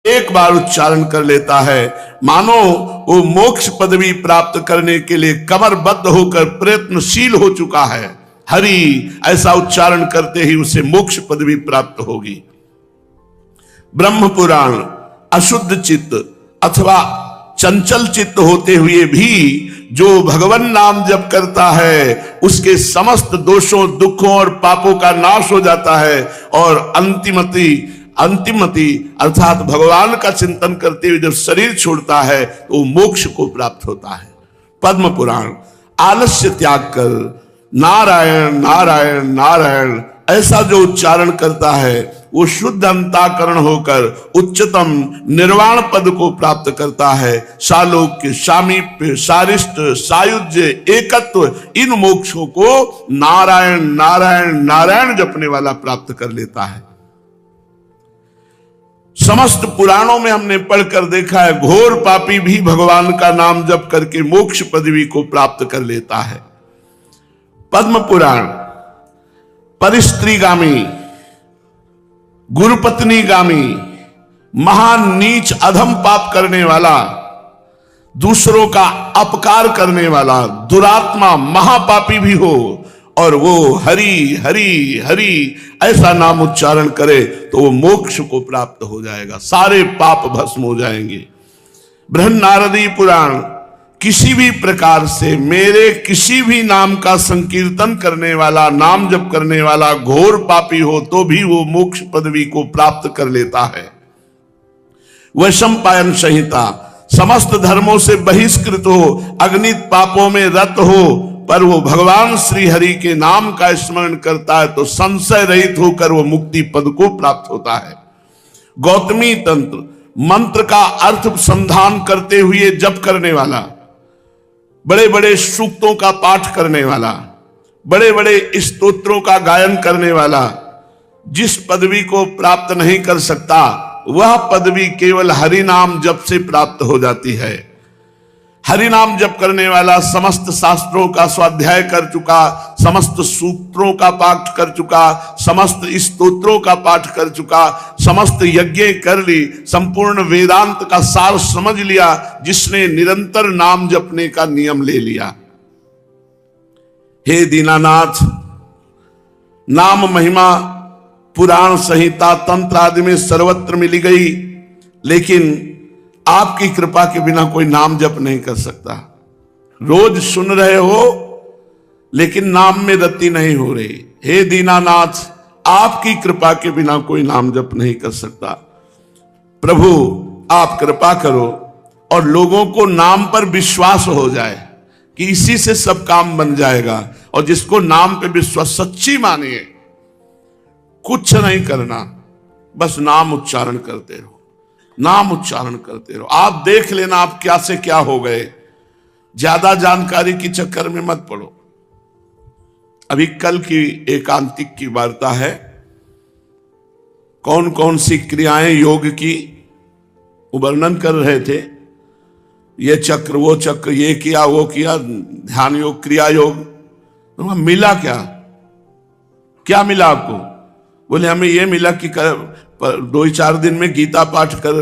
एक बार उच्चारण कर लेता है, मानो वो मोक्ष पदवी प्राप्त करने के लिए कमरबद्ध होकर प्रयत्नशील हो चुका है। हरि ऐसा उच्चारण करते ही उसे मोक्ष पदवी प्राप्त होगी। ब्रह्म पुराण अशुद्ध चित्त अथवा चंचल चित्त होते हुए भी जो भगवान नाम जप करता है उसके समस्त दोषों, दुखों और पापों का नाश हो जाता है और अंतिमति अर्थात भगवान का चिंतन करते हुए जब शरीर छोड़ता है तो मोक्ष को प्राप्त होता है। पद्म पुराण आलस्य त्याग कर नारायण नारायण नारायण ऐसा जो उच्चारण करता है वो शुद्ध अंतःकरण होकर उच्चतम निर्वाण पद को प्राप्त करता है। सालोक्य, सामीप्य, सारिष्ट, सायुज्य, एकत्व इन मोक्षों को नारायण नारायण नारायण जपने वाला प्राप्त कर लेता है। समस्त पुराणों में हमने पढ़कर देखा है घोर पापी भी भगवान का नाम जप करके मोक्ष पदवी को प्राप्त कर लेता है। पद्म पुराण परिस्त्रीगामी, गुरुपत्नीगामी, महान नीच अधम पाप करने वाला, दूसरों का अपकार करने वाला दुरात्मा महापापी भी हो और वो हरि हरि हरि ऐसा नाम उच्चारण करे तो वो मोक्ष को प्राप्त हो जाएगा, सारे पाप भस्म हो जाएंगे। बृहन्नारदी पुराण किसी भी प्रकार से मेरे किसी भी नाम का संकीर्तन करने वाला, नाम जप करने वाला घोर पापी हो तो भी वो मोक्ष पदवी को प्राप्त कर लेता है। वैशंपायन संहिता समस्त धर्मों से बहिष्कृत हो, अग्नित पापों में रत हो, पर वो भगवान श्री हरि के नाम का स्मरण करता है तो संशय रहित होकर वो मुक्ति पद को प्राप्त होता है। गौतमी तंत्र मंत्र का अर्थ संधान करते हुए जप करने वाला, बड़े बड़े सूक्तों का पाठ करने वाला, बड़े बड़े स्तोत्रों का गायन करने वाला जिस पदवी को प्राप्त नहीं कर सकता वह पदवी केवल हरि नाम जप से प्राप्त हो जाती है। हरि नाम जप करने वाला समस्त शास्त्रों का स्वाध्याय कर चुका, समस्त सूत्रों का पाठ कर चुका, समस्त स्तोत्रों का पाठ कर चुका, समस्त यज्ञ कर ली, संपूर्ण वेदांत का सार समझ लिया, जिसने निरंतर नाम जपने का नियम ले लिया। हे दीनानाथ, नाम महिमा पुराण संहिता तंत्र आदि में सर्वत्र मिली गई, लेकिन आपकी कृपा के बिना कोई नाम जप नहीं कर सकता। रोज सुन रहे हो लेकिन नाम में रति नहीं हो रही। हे दीनानाथ, आपकी कृपा के बिना कोई नाम जप नहीं कर सकता। प्रभु आप कृपा करो और लोगों को नाम पर विश्वास हो जाए कि इसी से सब काम बन जाएगा, और जिसको नाम पे विश्वास सच्ची मानिए, कुछ नहीं करना, बस नाम उच्चारण करते रहो, नाम उच्चारण करते रहो। आप देख लेना आप क्या से क्या हो गए। ज्यादा जानकारी के चक्कर में मत पड़ो। अभी कल की एकांतिक की वार्ता है, कौन कौन सी क्रियाएं योग की वो वर्णन कर रहे थे। ये चक्र वो चक्र, ये किया वो किया, ध्यान योग, क्रिया योग। तो मिला क्या, क्या मिला आपको? बोले हमें ये मिला कि 2-4 दिन में गीता पाठ कर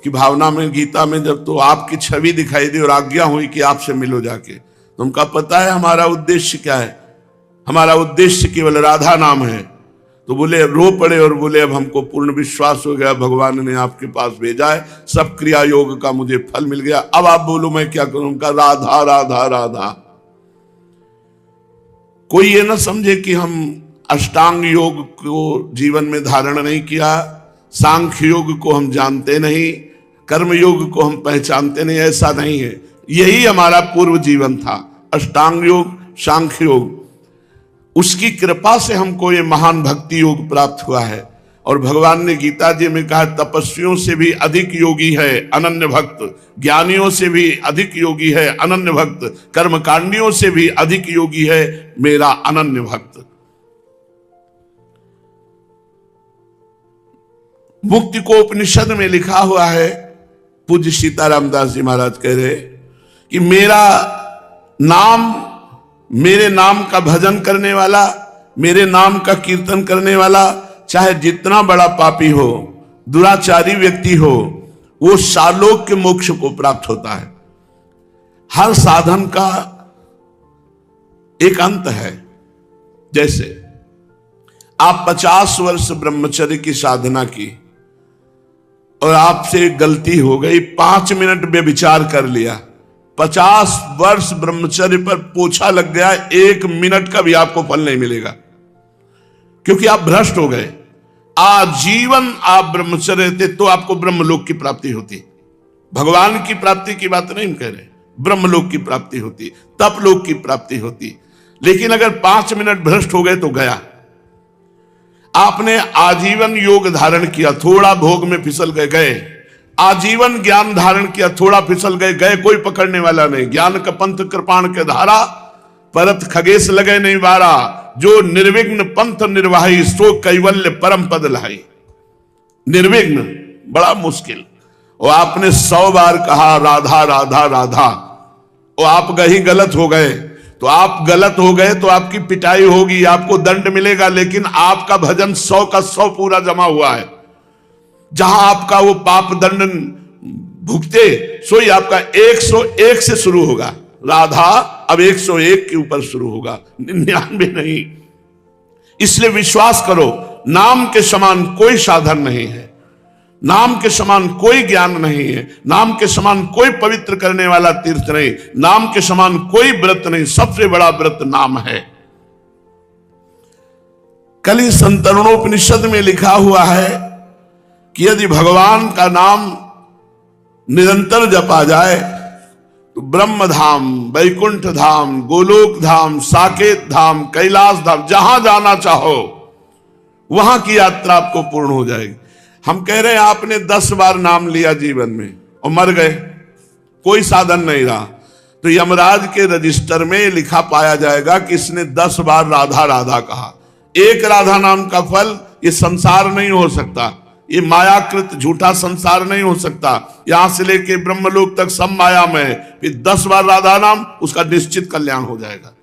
की भावना में, गीता में जब तो आपकी छवि दिखाई दी और आज्ञा हुई कि आपसे मिलो जाके। तुमका पता है हमारा उद्देश्य क्या है? हमारा उद्देश्य केवल राधा नाम है। तो बोले, रो पड़े और बोले अब हमको पूर्ण विश्वास हो गया, भगवान ने आपके पास भेजा है, सब क्रिया योग का मुझे फल मिल गया, अब आप बोलो मैं क्या करूं? उनका राधा राधा राधा। कोई ये ना समझे कि हम अष्टांग योग को जीवन में धारण नहीं किया, सांख्य योग को हम जानते नहीं, कर्म योग को हम पहचानते नहीं, ऐसा नहीं है। यही हमारा पूर्व जीवन था, अष्टांग योग, सांख्य योग। उसकी कृपा से हमको ये महान भक्ति योग प्राप्त हुआ है। और भगवान ने गीता जी में कहा, तपस्वियों से भी अधिक योगी है अनन्य भक्त, ज्ञानियों से भी अधिक योगी है अनन्य भक्त, कर्मकांडियों से भी अधिक योगी है मेरा अनन्य भक्त। मुक्ति को उपनिषद में लिखा हुआ है, पूज्य सीताराम दास जी महाराज कह रहे कि मेरा नाम, मेरे नाम का भजन करने वाला, मेरे नाम का कीर्तन करने वाला, चाहे जितना बड़ा पापी हो, दुराचारी व्यक्ति हो, वो सालोक के मोक्ष को प्राप्त होता है। हर साधन का एक अंत है। जैसे आप 50 वर्ष ब्रह्मचर्य की साधना की और आपसे गलती हो गई, 5 मिनट में विचार कर लिया, 50 वर्ष ब्रह्मचर्य पर पोछा लग गया, 1 मिनट का भी आपको फल नहीं मिलेगा, क्योंकि आप भ्रष्ट हो गए। आजीवन आप ब्रह्मचर्य थे तो आपको ब्रह्मलोक की प्राप्ति होती। भगवान की प्राप्ति की बात नहीं कह रहे, ब्रह्मलोक की प्राप्ति होती, तपलोक की प्राप्ति होती। लेकिन अगर 5 मिनट भ्रष्ट हो गए तो गया। आपने आजीवन योग धारण किया, थोड़ा भोग में फिसल गए, गए। आजीवन ज्ञान धारण किया, थोड़ा फिसल गए, गए। कोई पकड़ने वाला नहीं। ज्ञान का पंथ कृपाण के धारा, परत खगेश लगे नहीं वारा। जो निर्विघ्न पंथ निर्वाही, सो कैवल्य परम पद लाई। निर्विघ्न बड़ा मुश्किल। और आपने 100 बार कहा राधा राधा राधा, और आप कहीं गलत हो गए तो आप गलत हो गए तो आपकी पिटाई होगी, आपको दंड मिलेगा। लेकिन आपका भजन 100 का 100 पूरा जमा हुआ है। जहां आपका वो पाप दंड भुगते, सोई आपका 101 से शुरू होगा। राधा अब 101 के ऊपर शुरू होगा, 99 नहीं। इसलिए विश्वास करो, नाम के समान कोई साधन नहीं है, नाम के समान कोई ज्ञान नहीं है, नाम के समान कोई पवित्र करने वाला तीर्थ नहीं, नाम के समान कोई व्रत नहीं। सबसे बड़ा व्रत नाम है। कली संतरणोपनिषद में लिखा हुआ है कि यदि भगवान का नाम निरंतर जपा जाए तो ब्रह्म धाम, वैकुंठ धाम, गोलोक धाम, साकेत धाम, कैलाश धाम, जहां जाना चाहो वहां की यात्रा आपको पूर्ण हो जाएगी। हम कह रहे हैं आपने 10 बार नाम लिया जीवन में और मर गए, कोई साधन नहीं रहा, तो यमराज के रजिस्टर में लिखा पाया जाएगा कि इसने 10 बार राधा राधा कहा। एक राधा नाम का फल ये संसार नहीं हो सकता, ये मायाकृत झूठा संसार नहीं हो सकता। यहां से लेके ब्रह्मलोक तक सब माया में है। फिर 10 बार राधा नाम, उसका निश्चित कल्याण हो जाएगा।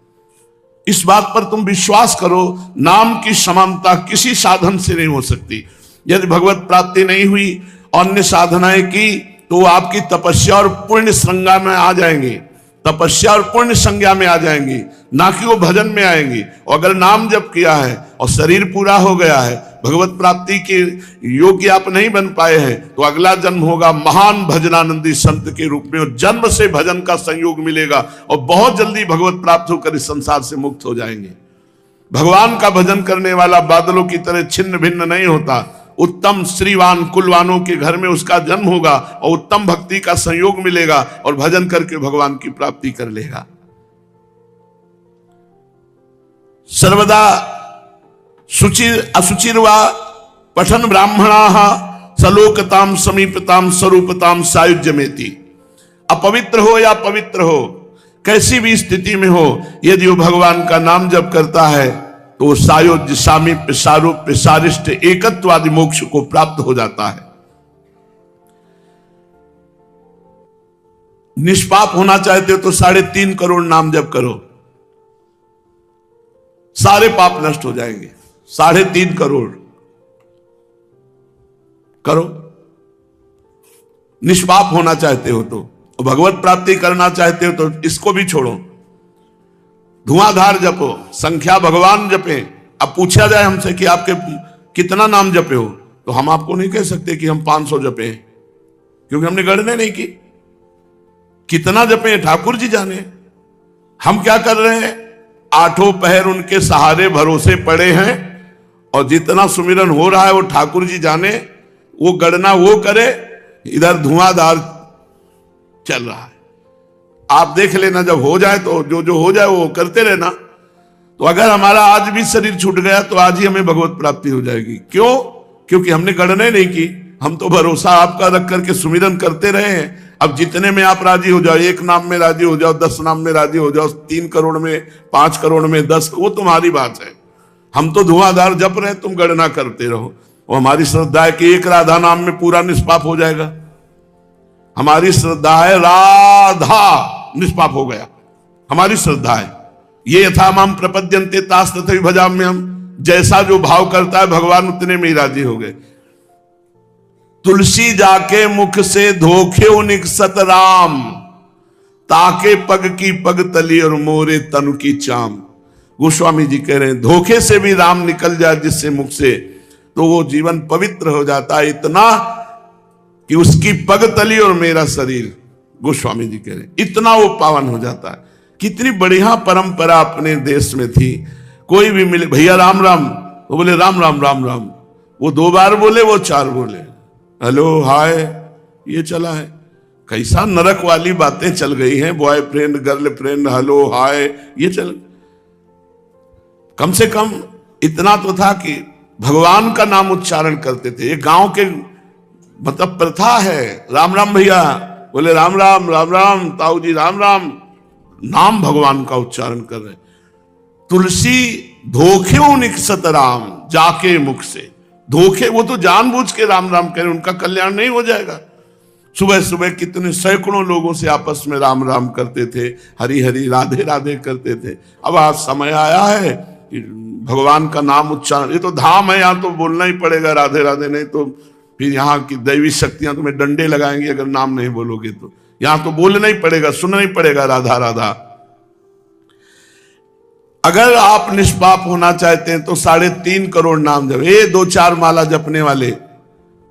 इस बात पर तुम विश्वास करो, नाम की समानता किसी साधन से नहीं हो सकती। यदि भगवत प्राप्ति नहीं हुई, अन्य साधनाएं की, तो आपकी तपस्या और पुण्य संज्ञा में आ जाएंगी, तपस्या और पुण्य संज्ञा में आ जाएंगी, ना कि वो भजन में आएंगी। और अगर नाम जप किया है और शरीर पूरा हो गया है, भगवत प्राप्ति के योग्य आप नहीं बन पाए हैं, तो अगला जन्म होगा महान भजनानंदी संत के रूप में, और जन्म से भजन का संयोग मिलेगा और बहुत जल्दी भगवत प्राप्त होकर इस संसार से मुक्त हो जाएंगे। भगवान का भजन करने वाला बादलों की तरह छिन्न भिन्न नहीं होता। उत्तम श्रीवान कुलवानों के घर में उसका जन्म होगा और उत्तम भक्ति का संयोग मिलेगा और भजन करके भगवान की प्राप्ति कर लेगा। सर्वदा शुचिर असुचिर्वा पठन ब्राह्मणाः सलोकताम समीपताम स्वरूपताम सायुज्यमेति। अपवित्र हो या पवित्र हो, कैसी भी स्थिति में हो, यदि वो भगवान का नाम जप करता है तो वो सायुज्य, सामीप्य, सारूप्य, सारिष्ट, एकत्वादि मोक्ष को प्राप्त हो जाता है। निष्पाप होना चाहते हो तो 3.5 करोड़ नाम जप करो, सारे पाप नष्ट हो जाएंगे। 3.5 करोड़ करो। निष्पाप होना चाहते हो तो, भगवत प्राप्ति करना चाहते हो तो इसको भी छोड़ो, धुआंधार जपो, संख्या भगवान जपे। अब पूछा जाए हमसे कि आपके कितना नाम जपे हो, तो हम आपको नहीं कह सकते कि हम 500 जपे हैं, क्योंकि हमने गणना नहीं की। कितना जपे ठाकुर जी जाने। हम क्या कर रहे हैं, 8 पहर उनके सहारे भरोसे पड़े हैं, और जितना सुमिरन हो रहा है वो ठाकुर जी जाने, वो गणना वो करे, इधर धुआंधार चल रहा है। आप देख लेना, जब हो जाए तो जो हो जाए वो करते रहना। तो अगर हमारा आज भी शरीर छूट गया तो आज ही हमें भगवत प्राप्ति हो जाएगी। क्यों? क्योंकि हमने गणना नहीं की, हम तो भरोसा आपका रख करके सुमिरन करते रहे हैं। अब जितने में आप राजी हो जाओ, 1 नाम में राजी हो जाओ, 10 नाम में राजी हो जाओ, 3 करोड़ में, 5 करोड़ में, 10, वो तुम्हारी बात है। हम तो धुआंधार जप रहे हैं, तुम गणना करते रहो। और हमारी श्रद्धा है कि 1 राधा नाम में पूरा निष्पाप हो जाएगा। हमारी श्रद्धा है राधा निष्पाप हो गया, हमारी श्रद्धा है। ये यथा माम प्रपद्यन्ते तास तथैव भजाम्यहम्, जैसा जो भाव करता है भगवान उतने में ही राजी हो गए। तुलसी जाके मुख से धोखे निकसत राम, ताके पग की पग तली और मोरे तनु की चाम। गोस्वामी जी कह रहे हैं धोखे से भी राम निकल जाए जिससे मुख से, तो वो जीवन पवित्र हो जाता है, इतना कि उसकी पग तली और मेरा शरीर, गोस्वामी जी कह रहे हैं इतना वो पावन हो जाता है। कितनी बढ़िया परंपरा अपने देश में थी। कोई भी मिले, भैया राम राम, वो बोले राम राम राम राम, वो 2 बार बोले, वो 4 बोले, हेलो हाय, ये चला है। कैसा नरक वाली बातें चल गई हैं, बॉयफ्रेंड गर्लफ्रेंड हेलो हाय, ये चल। कम से कम इतना तो था कि भगवान का नाम उच्चारण करते थे। ये गांव के मतलब प्रथा है, राम राम भैया बोले राम राम राम राम, ताऊ जी राम राम, नाम भगवान का उच्चारण कर रहे। तुलसी धोखे निकसत राम, जाके मुख से धोखे, वो तो जानबूझ के राम राम कह रहे, उनका कल्याण नहीं हो जाएगा। सुबह सुबह कितने सैकड़ों लोगों से आपस में राम राम करते थे, हरि हरि राधे राधे करते थे। अब आज समय आया है कि भगवान का नाम उच्चारण, ये तो धाम है, यहाँ तो बोलना ही पड़ेगा राधे राधे, नहीं तो फिर यहाँ की दैवी शक्तियां तुम्हें डंडे लगाएंगी अगर नाम नहीं बोलोगे तो। यहां तो बोलना ही पड़ेगा, सुनना ही पड़ेगा राधा राधा। अगर आप निष्पाप होना चाहते हैं तो 3.5 करोड़ नाम जप। ये 2-4 माला जपने वाले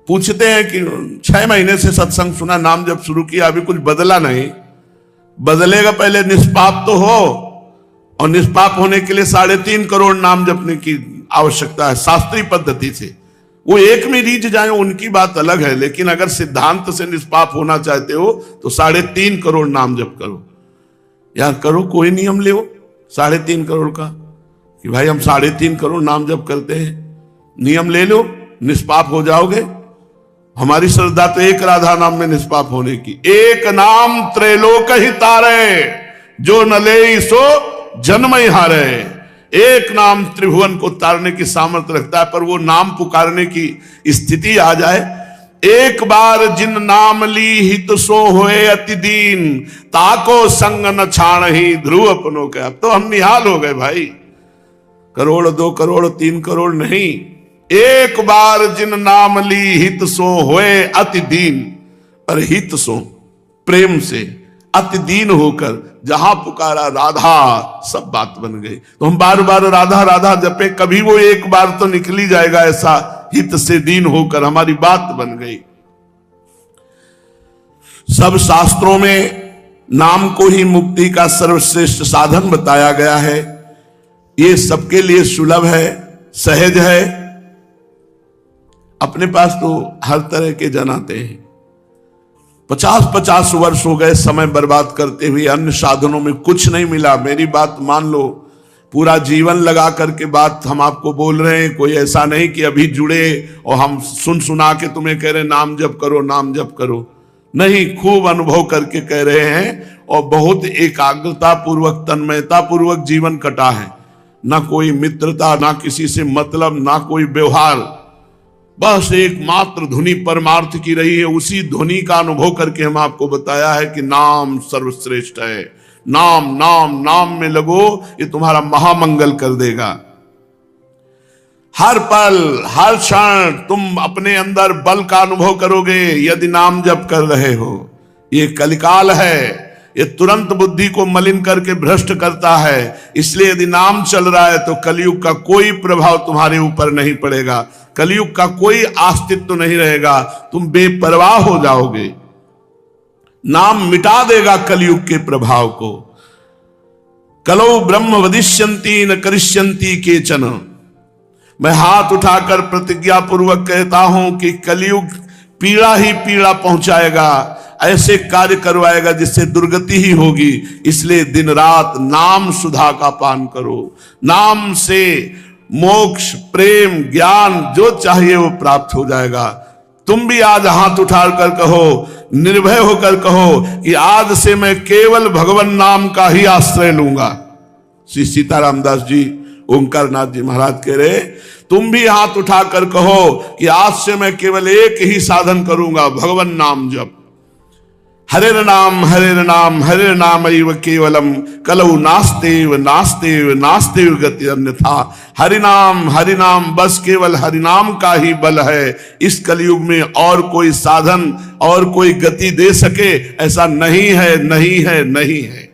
पूछते हैं कि 6 महीने से सत्संग सुना, नाम जप शुरू किया, अभी कुछ बदला नहीं। बदलेगा, पहले निष्पाप तो हो, और निष्पाप होने के लिए 3.5 करोड़ नाम जपने की आवश्यकता है शास्त्रीय पद्धति से। वो एक में रीझ जाए उनकी बात अलग है, लेकिन अगर सिद्धांत से निष्पाप होना चाहते हो तो 3.5 करोड़ नाम जप करो। यार करो, कोई नियम ले 3.5 करोड़ का, कि भाई हम 3.5 करोड़ नाम जप करते हैं, नियम ले लो, निष्पाप हो जाओगे। हमारी श्रद्धा तो एक राधा नाम में निष्पाप होने की। एक नाम त्रैलोक ही तारे, जो न ले सो जन्म ही हारे। एक नाम त्रिभुवन को तारने की सामर्थ्य रखता है, पर वो नाम पुकारने की स्थिति आ जाए। एक बार जिन नाम ली हित सो होए अति दीन, ताको संग न छाण ही ध्रुव अपनों के। अब तो हम निहाल हो गए भाई, करोड़ 2 करोड़ 3 करोड़ नहीं, एक बार जिन नाम ली हित सो होए अति दीन। और हित सो प्रेम से, अति दीन होकर जहां पुकारा राधा, सब बात बन गई। तो हम बार बार राधा राधा जपे, कभी वो एक बार तो निकल ही जाएगा, ऐसा हित से दीन होकर हमारी बात बन गई। सब शास्त्रों में नाम को ही मुक्ति का सर्वश्रेष्ठ साधन बताया गया है। ये सबके लिए सुलभ है, सहज है। अपने पास तो हर तरह के जन आते हैं, 50-50 वर्ष हो गए समय बर्बाद करते हुए, अन्य साधनों में कुछ नहीं मिला। मेरी बात मान लो, पूरा जीवन लगा करके बात हम आपको बोल रहे हैं। कोई ऐसा नहीं कि अभी जुड़े और हम सुना के तुम्हें कह रहे नाम जप करो नाम जप करो, नहीं, खूब अनुभव करके कह रहे हैं। और बहुत एकाग्रता पूर्वक, तन्मयता पूर्वक जीवन कटा है। ना कोई मित्रता, ना किसी से मतलब, ना कोई व्यवहार, बस एकमात्र धुनी परमार्थ की रही है। उसी धुनी का अनुभव करके हम आपको बताया है कि नाम सर्वश्रेष्ठ है। नाम नाम नाम में लगो, ये तुम्हारा महामंगल कर देगा। हर पल हर क्षण तुम अपने अंदर बल का अनुभव करोगे यदि नाम जप कर रहे हो। ये कलिकाल है, ये तुरंत बुद्धि को मलिन करके भ्रष्ट करता है। इसलिए यदि नाम चल रहा है तो कलयुग का कोई प्रभाव तुम्हारे ऊपर नहीं पड़ेगा, कलयुग का कोई अस्तित्व नहीं रहेगा, तुम बेपरवाह हो जाओगे। नाम मिटा देगा कलयुग के प्रभाव को। कलौ ब्रह्म वदिष्यन्ति न करिष्यन्ति केचन। मैं हाथ उठाकर प्रतिज्ञा पूर्वक कहता हूं कि कलयुग पीड़ा ही पीड़ा पहुंचाएगा, ऐसे कार्य करवाएगा जिससे दुर्गति ही होगी। इसलिए दिन रात नाम सुधा का पान करो। नाम से मोक्ष, प्रेम, ज्ञान जो चाहिए वो प्राप्त हो जाएगा। तुम भी आज हाथ उठाकर कहो, निर्भय होकर कहो कि आज से मैं केवल भगवान नाम का ही आश्रय लूंगा। श्री सीताराम दास जी, ओंकार नाथ जी महाराज कह रहे, तुम भी हाथ उठाकर कहो कि आज से मैं केवल एक ही साधन करूंगा, भगवान नाम जप। हरे नाम हरे नाम एव केवलम कलौ नास्तेव नास्तेव नास्तेव गति अन्यथा। हरि नाम बस केवल हरि नाम का ही बल है। इस कलयुग में और कोई साधन और कोई गति दे सके ऐसा नहीं है, नहीं है, नहीं है।